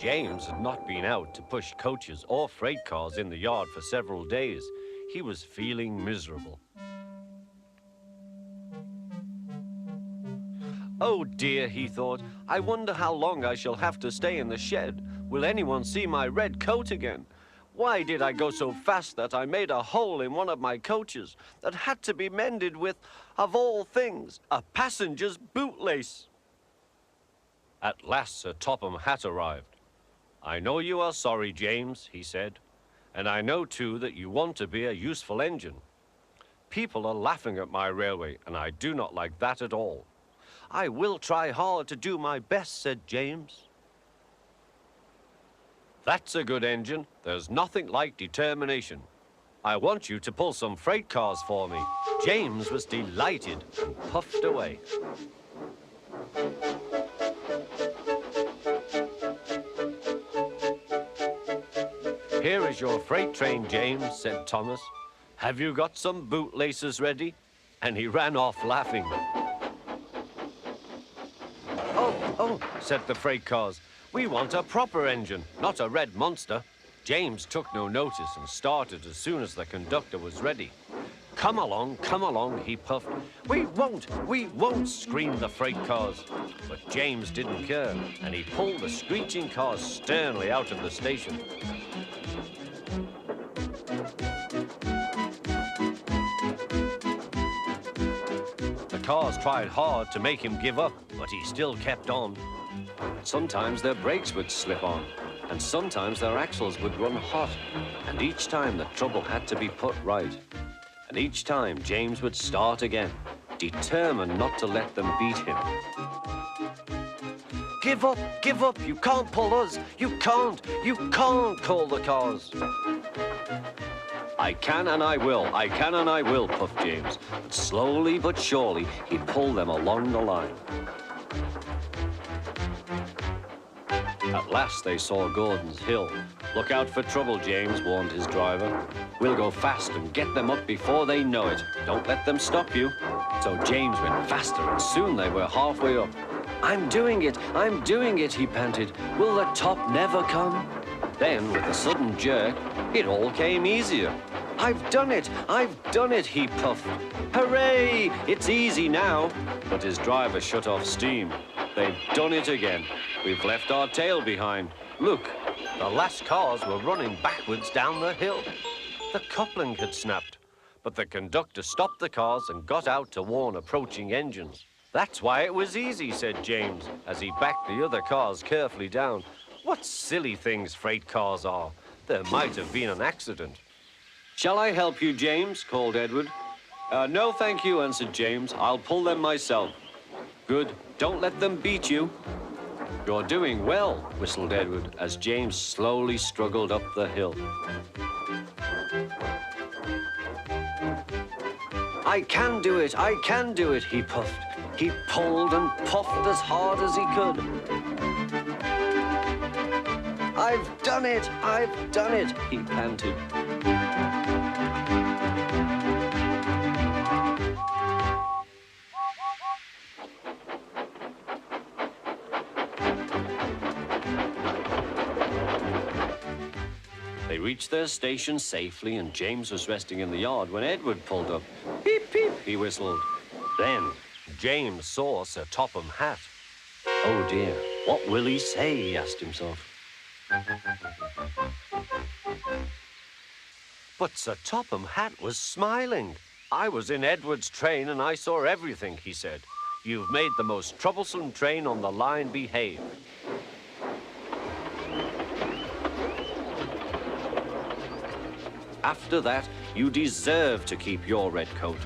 James had not been out to push coaches or freight cars in the yard for several days. He was feeling miserable. Oh dear, he thought, I wonder how long I shall have to stay in the shed. Will anyone see my red coat again? Why did I go so fast that I made a hole in one of my coaches that had to be mended with, of all things, a passenger's bootlace? At last Sir Topham Hatt arrived. I know you are sorry, James, he said, and I know too that you want to be a useful engine. People are laughing at my railway, and I do not like that at all. I will try hard to do my best, said James. That's a good engine. There's nothing like determination. I want you to pull some freight cars for me. James was delighted and puffed away. Here is your freight train, James, said Thomas. Have you got some bootlaces ready? And he ran off laughing. Oh, said the freight cars. We want a proper engine, not a red monster. James took no notice and started as soon as the conductor was ready. Come along, he puffed. We won't, screamed the freight cars. But James didn't care, and he pulled the screeching cars sternly out of the station. The cars tried hard to make him give up, but he still kept on. Sometimes their brakes would slip on, and sometimes their axles would run hot, and each time the trouble had to be put right. And each time James would start again, determined not to let them beat him. Give up, you can't pull us, you can't, called the cars. I can and I will, puffed James, but slowly but surely he pulled them along the line. At last they saw Gordon's Hill. Look out for trouble, James, warned his driver. We'll go fast and get them up before they know it. Don't let them stop you. So James went faster, and soon they were halfway up. I'm doing it, he panted. Will the top never come? Then, with a sudden jerk, it all came easier. I've done it, he puffed. Hooray, it's easy now. But his driver shut off steam. They've done it again. We've left our tail behind. Look, the last cars were running backwards down the hill. The coupling had snapped, but the conductor stopped the cars and got out to warn approaching engines. That's why it was easy, said James, as he backed the other cars carefully down. What silly things freight cars are. There might have been an accident. Shall I help you, James? Called Edward. No, thank you, answered James. I'll pull them myself. Good. Don't let them beat you. You're doing well, whistled Edward, as James slowly struggled up the hill. I can do it, he puffed. He pulled and puffed as hard as he could. I've done it, he panted. They reached their station safely, and James was resting in the yard when Edward pulled up. Peep, peep, he whistled. Then James saw Sir Topham Hatt. Oh dear, what will he say, he asked himself. But Sir Topham Hatt was smiling. I was in Edward's train and I saw everything, he said. You've made the most troublesome train on the line behave. After that, you deserve to keep your red coat.